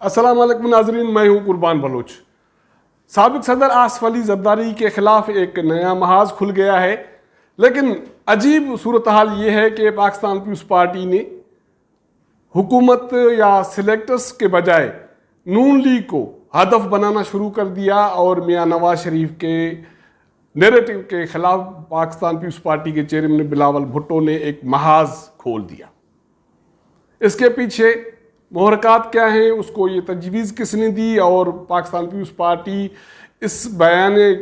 السلام علیکم ناظرین، میں ہوں قربان بلوچ۔ سابق صدر آصف علی زرداری کے خلاف ایک نیا محاذ کھل گیا ہے، لیکن عجیب صورتحال یہ ہے کہ پاکستان پیپلز پارٹی نے حکومت یا سلیکٹرز کے بجائے نون لیگ کو ہدف بنانا شروع کر دیا اور میاں نواز شریف کے نیریٹو کے خلاف پاکستان پیپلز پارٹی کے چیئرمین بلاول بھٹو نے ایک محاذ کھول دیا۔ اس کے پیچھے محرکات کیا ہیں، اس کو یہ تجویز کس نے دی، اور پاکستان پیپلز پارٹی اس بیانے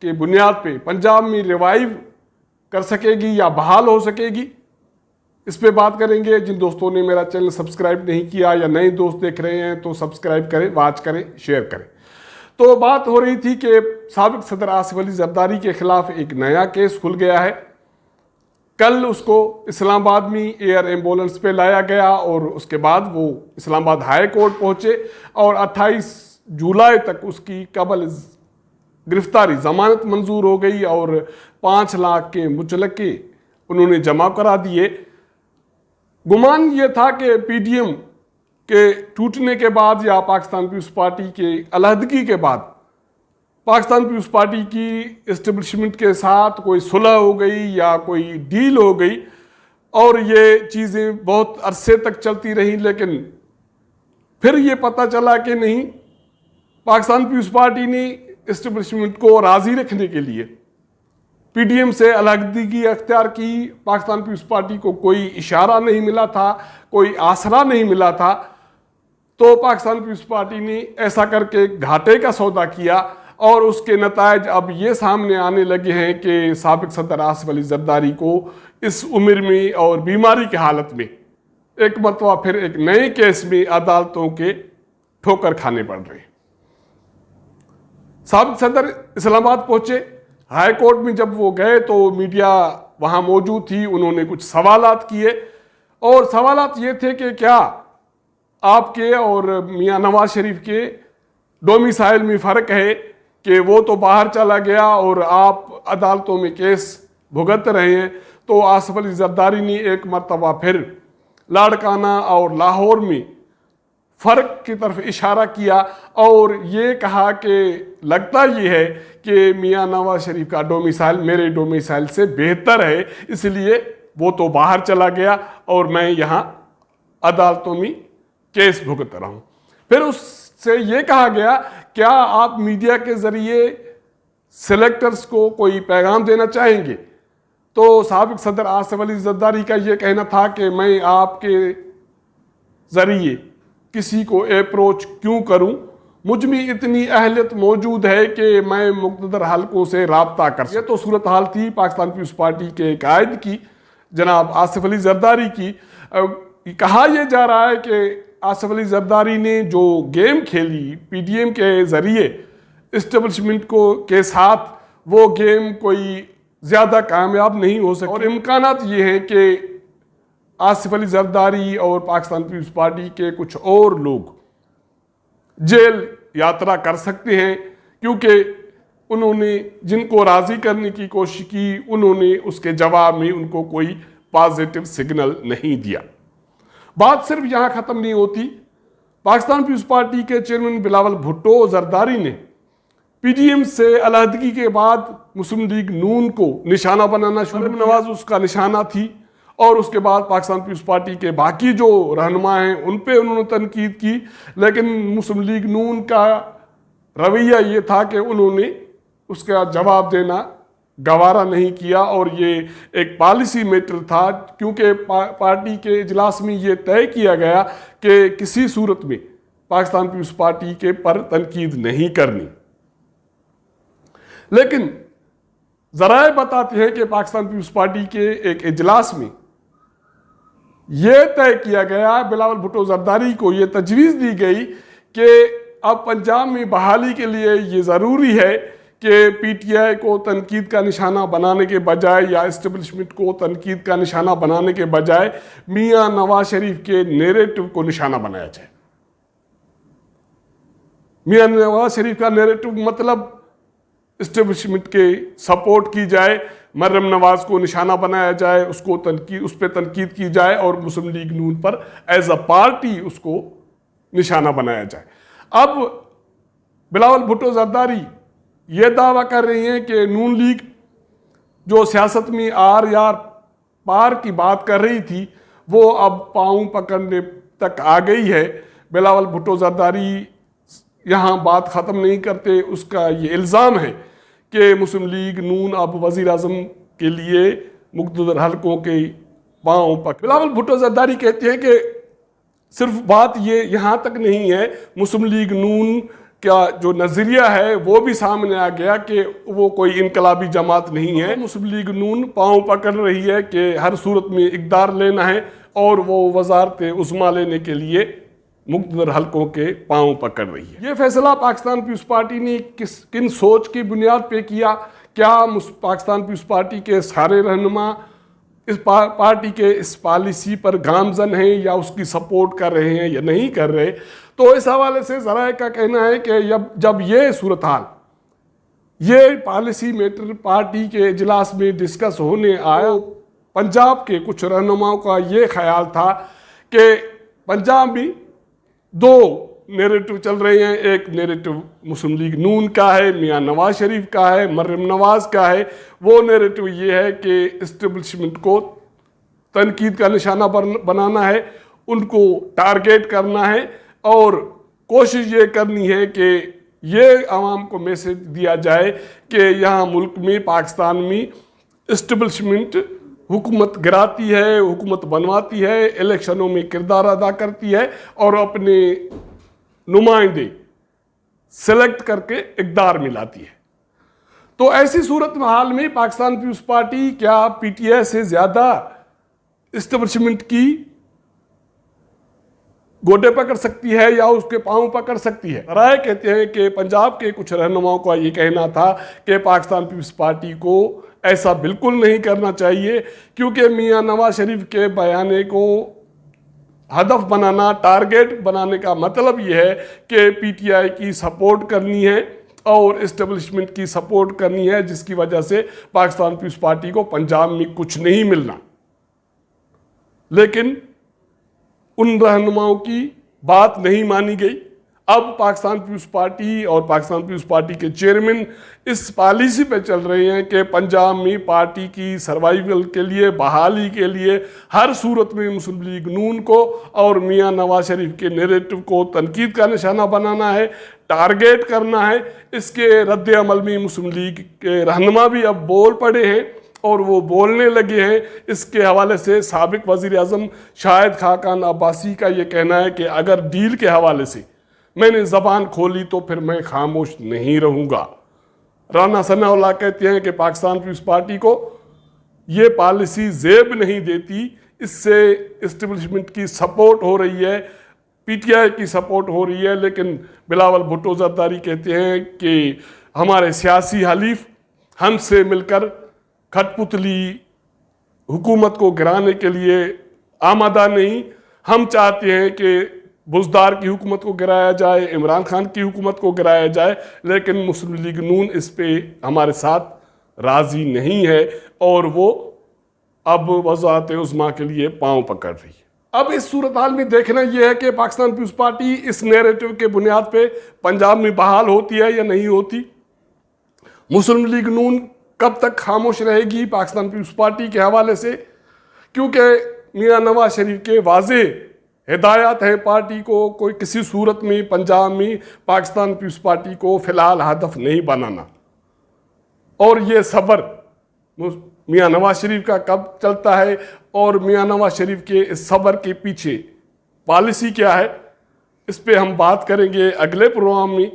کے بنیاد پہ پنجاب میں ریوائیو کر سکے گی یا بحال ہو سکے گی، اس پہ بات کریں گے۔ جن دوستوں نے میرا چینل سبسکرائب نہیں کیا یا نئے دوست دیکھ رہے ہیں تو سبسکرائب کریں، واچ کریں، شیئر کریں۔ تو بات ہو رہی تھی کہ سابق صدر آصف علی زرداری کے خلاف ایک نیا کیس کھل گیا ہے۔ کل اس کو اسلام آباد میں ایئر ایمبولنس پہ لایا گیا اور اس کے بعد وہ اسلام آباد ہائی کورٹ پہنچے اور 28 جولائی تک اس کی قبل گرفتاری ضمانت منظور ہو گئی اور 5 لاکھ کے مچلقے انہوں نے جمع کرا دیے۔ گمان یہ تھا کہ پی ڈی ایم کے ٹوٹنے کے بعد یا پاکستان پیپلز پارٹی کے علیحدگی کے بعد پاکستان پیپلز پارٹی کی اسٹیبلشمنٹ کے ساتھ کوئی صلح ہو گئی یا کوئی ڈیل ہو گئی اور یہ چیزیں بہت عرصے تک چلتی رہیں، لیکن پھر یہ پتہ چلا کہ نہیں، پاکستان پیپلز پارٹی نے اسٹیبلشمنٹ کو راضی رکھنے کے لیے پی ڈی ایم سے علیحدگی اختیار کی۔ پاکستان پیپلز پارٹی کو کوئی اشارہ نہیں ملا تھا، کوئی آسرا نہیں ملا تھا، تو پاکستان پیپلز پارٹی نے ایسا کر کے گھاٹے کا سودا کیا اور اس کے نتائج اب یہ سامنے آنے لگے ہیں کہ سابق صدر آصف علی زرداری کو اس عمر میں اور بیماری کی حالت میں ایک مرتبہ پھر ایک نئے کیس میں عدالتوں کے ٹھوکر کھانے پڑ رہے ہیں۔ سابق صدر اسلام آباد پہنچے، ہائی کورٹ میں جب وہ گئے تو میڈیا وہاں موجود تھی، انہوں نے کچھ سوالات کیے اور سوالات یہ تھے کہ کیا آپ کے اور میاں نواز شریف کے ڈومیسائل میں فرق ہے کہ وہ تو باہر چلا گیا اور آپ عدالتوں میں کیس بھگت رہے ہیں۔ تو آصف علی زرداری نے ایک مرتبہ پھر لاڑکانہ اور لاہور میں فرق کی طرف اشارہ کیا اور یہ کہا کہ لگتا یہ ہے کہ میاں نواز شریف کا ڈومیسائل میرے ڈومیسائل سے بہتر ہے، اس لیے وہ تو باہر چلا گیا اور میں یہاں عدالتوں میں کیس بھگت رہا ہوں۔ پھر اس سے یہ کہا گیا کیا آپ میڈیا کے ذریعے سلیکٹرز کو کوئی پیغام دینا چاہیں گے؟ تو سابق صدر آصف علی زرداری کا یہ کہنا تھا کہ میں آپ کے ذریعے کسی کو اپروچ کیوں کروں، مجھ میں اتنی اہلیت موجود ہے کہ میں مقتدر حلقوں سے رابطہ کر سکوں۔ یہ تو صورتحال تھی پاکستان پیپلز پارٹی کے قائد کی، جناب آصف علی زرداری کی۔ کہا یہ جا رہا ہے کہ آصف علی زرداری نے جو گیم کھیلی پی ڈی ایم کے ذریعے اسٹیبلشمنٹ کے ساتھ، وہ گیم کوئی زیادہ کامیاب نہیں ہو سکتی اور امکانات یہ ہیں کہ آصف علی زرداری اور پاکستان پیپلز پارٹی کے کچھ اور لوگ جیل یاترا کر سکتے ہیں، کیونکہ انہوں نے جن کو راضی کرنے کی کوشش کی انہوں نے اس کے جواب میں ان کو کوئی پازیٹیو سگنل نہیں دیا۔ بات صرف یہاں ختم نہیں ہوتی۔ پاکستان پیپلز پارٹی کے چیئرمین بلاول بھٹو زرداری نے پی ڈی ایم سے علیحدگی کے بعد مسلم لیگ نون کو نشانہ بنانا شروع کیا۔ نواز اس کا نشانہ تھی اور اس کے بعد پاکستان پیپلز پارٹی کے باقی جو رہنما ہیں ان پہ انہوں نے تنقید کی، لیکن مسلم لیگ نون کا رویہ یہ تھا کہ انہوں نے اس کا جواب دینا گوارا نہیں کیا اور یہ ایک پالیسی میٹر تھا، کیونکہ پارٹی کے اجلاس میں یہ طے کیا گیا کہ کسی صورت میں پاکستان پیپلز پارٹی کے پر تنقید نہیں کرنی۔ لیکن ذرائع بتاتے ہیں کہ پاکستان پیپلز پارٹی کے ایک اجلاس میں یہ طے کیا گیا، بلاول بھٹو زرداری کو یہ تجویز دی گئی کہ اب پنجاب میں بحالی کے لیے یہ ضروری ہے کہ پی ٹی آئی کو تنقید کا نشانہ بنانے کے بجائے یا اسٹیبلشمنٹ کو تنقید کا نشانہ بنانے کے بجائے میاں نواز شریف کے نیریٹو کو نشانہ بنایا جائے۔ میاں نواز شریف کا نیریٹو مطلب اسٹیبلشمنٹ کے سپورٹ کی جائے، مریم نواز کو نشانہ بنایا جائے، اس پہ تنقید کی جائے اور مسلم لیگ نون پر ایز اے پارٹی اس کو نشانہ بنایا جائے۔ اب بلاول بھٹو زرداری یہ دعویٰ کر رہی ہیں کہ نون لیگ جو سیاست میں آر یا پار کی بات کر رہی تھی وہ اب پاؤں پکڑنے تک آ گئی ہے۔ بلاول بھٹو زرداری یہاں بات ختم نہیں کرتے، اس کا یہ الزام ہے کہ مسلم لیگ نون اب وزیر اعظم کے لیے مقتدر حلقوں کے پاؤں پکڑ۔ بلاول بھٹو زرداری کہتے ہیں کہ صرف بات یہ یہاں تک نہیں ہے، مسلم لیگ نون کا جو نظریہ ہے وہ بھی سامنے آ گیا کہ وہ کوئی انقلابی جماعت نہیں ہے۔ مسلم لیگ نون پاؤں پکڑ رہی ہے کہ ہر صورت میں اقتدار لینا ہے اور وہ وزارت عظمیٰ لینے کے لیے مقتدر حلقوں کے پاؤں پکڑ رہی ہے۔ یہ فیصلہ پاکستان پیپلز پارٹی نے کن سوچ کی بنیاد پہ کیا؟ کیا پاکستان پیپلز پارٹی کے سارے رہنما اس پارٹی کے اس پالیسی پر گامزن ہیں یا اس کی سپورٹ کر رہے ہیں یا نہیں کر رہے؟ تو اس حوالے سے ذرائع کا کہنا ہے کہ جب یہ صورتحال یہ پالیسی میٹر پارٹی کے اجلاس میں ڈسکس ہونے آیا، پنجاب کے کچھ رہنماؤں کا یہ خیال تھا کہ پنجاب میں دو نیریٹو چل رہے ہیں۔ ایک نیریٹو مسلم لیگ نون کا ہے، میاں نواز شریف کا ہے، مریم نواز کا ہے۔ وہ نیریٹو یہ ہے کہ اسٹیبلشمنٹ کو تنقید کا نشانہ بنانا ہے، ان کو ٹارگیٹ کرنا ہے اور کوشش یہ کرنی ہے کہ یہ عوام کو میسج دیا جائے کہ یہاں ملک میں پاکستان میں اسٹیبلشمنٹ حکومت گراتی ہے، حکومت بنواتی ہے، الیکشنوں میں کردار ادا کرتی ہے اور اپنے نمائندے سلیکٹ کر کے اقتدار میں لاتی ہے۔ تو ایسی صورتحال میں پاکستان پیپلز پارٹی کیا پی ٹی آئی سے زیادہ اسٹیبلشمنٹ کی گوڈے پکڑ سکتی ہے یا اس کے پاؤں پکڑ سکتی ہے؟ رائے کہتے ہیں کہ پنجاب کے کچھ رہنماؤں کا یہ کہنا تھا کہ پاکستان پیپلز پارٹی کو ایسا بالکل نہیں کرنا چاہیے، کیونکہ میاں نواز شریف کے بیانے کو ہدف بنانا، ٹارگیٹ بنانے کا مطلب یہ ہے کہ پی ٹی آئی کی سپورٹ کرنی ہے اور اسٹیبلشمنٹ کی سپورٹ کرنی ہے، جس کی وجہ سے پاکستان پیپلز پارٹی کو پنجاب میں کچھ نہیں ملنا۔ لیکن ان رہنماؤں کی بات نہیں مانی گئی۔ اب پاکستان پیپلز پارٹی اور پاکستان پیپلز پارٹی کے چیئرمین اس پالیسی پہ چل رہے ہیں کہ پنجاب میں پارٹی کی سروائیول کے لیے، بحالی کے لیے ہر صورت میں مسلم لیگ نون کو اور میاں نواز شریف کے نیریٹو کو تنقید کا نشانہ بنانا ہے، ٹارگیٹ کرنا ہے۔ اس کے رد عمل میں مسلم لیگ کے رہنما بھی اب بول پڑے ہیں اور وہ بولنے لگے ہیں۔ اس کے حوالے سے سابق وزیر اعظم شاہد خاقان عباسی کا یہ کہنا ہے کہ اگر ڈیل کے حوالے سے میں نے زبان کھولی تو پھر میں خاموش نہیں رہوں گا۔ رانا ثناء اللہ کہتے ہیں کہ پاکستان پیپلز پارٹی کو یہ پالیسی زیب نہیں دیتی، اس سے اسٹیبلشمنٹ کی سپورٹ ہو رہی ہے، پی ٹی آئی کی سپورٹ ہو رہی ہے۔ لیکن بلاول بھٹو زرداری کہتے ہیں کہ ہمارے سیاسی حلیف ہم سے مل کر کھٹ پتلی حکومت کو گرانے کے لیے آمادہ نہیں۔ ہم چاہتے ہیں کہ بزدار کی حکومت کو گرایا جائے، عمران خان کی حکومت کو گرایا جائے، لیکن مسلم لیگ نون اس پہ ہمارے ساتھ راضی نہیں ہے اور وہ اب وزارت عظمیٰ کے لیے پاؤں پکڑ رہی ہے۔ اب اس صورتحال میں دیکھنا یہ ہے کہ پاکستان پیپلز پارٹی اس نیریٹو کے بنیاد پہ پنجاب میں بحال ہوتی ہے یا نہیں ہوتی۔ مسلم لیگ نون کب تک خاموش رہے گی پاکستان پیپلز پارٹی کے حوالے سے؟ کیونکہ میاں نواز شریف کے واضح ہدایات ہیں پارٹی کو کوئی کسی صورت میں پنجاب میں پاکستان پیپلز پارٹی کو فی الحال ہدف نہیں بنانا۔ اور یہ صبر میاں نواز شریف کا کب چلتا ہے اور میاں نواز شریف کے اس صبر کے پیچھے پالیسی کیا ہے، اس پہ ہم بات کریں گے اگلے پروگرام میں۔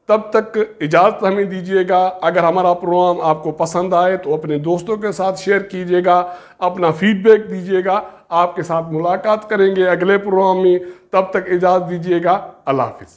تب تک اجازت ہمیں دیجیے گا۔ اگر ہمارا پروگرام آپ کو پسند آئے تو اپنے دوستوں کے ساتھ شیئر کیجیے گا، اپنا فیڈ بیک دیجیے گا۔ آپ کے ساتھ ملاقات کریں گے اگلے پروگرام میں، تب تک اجازت دیجیے گا۔ اللہ حافظ۔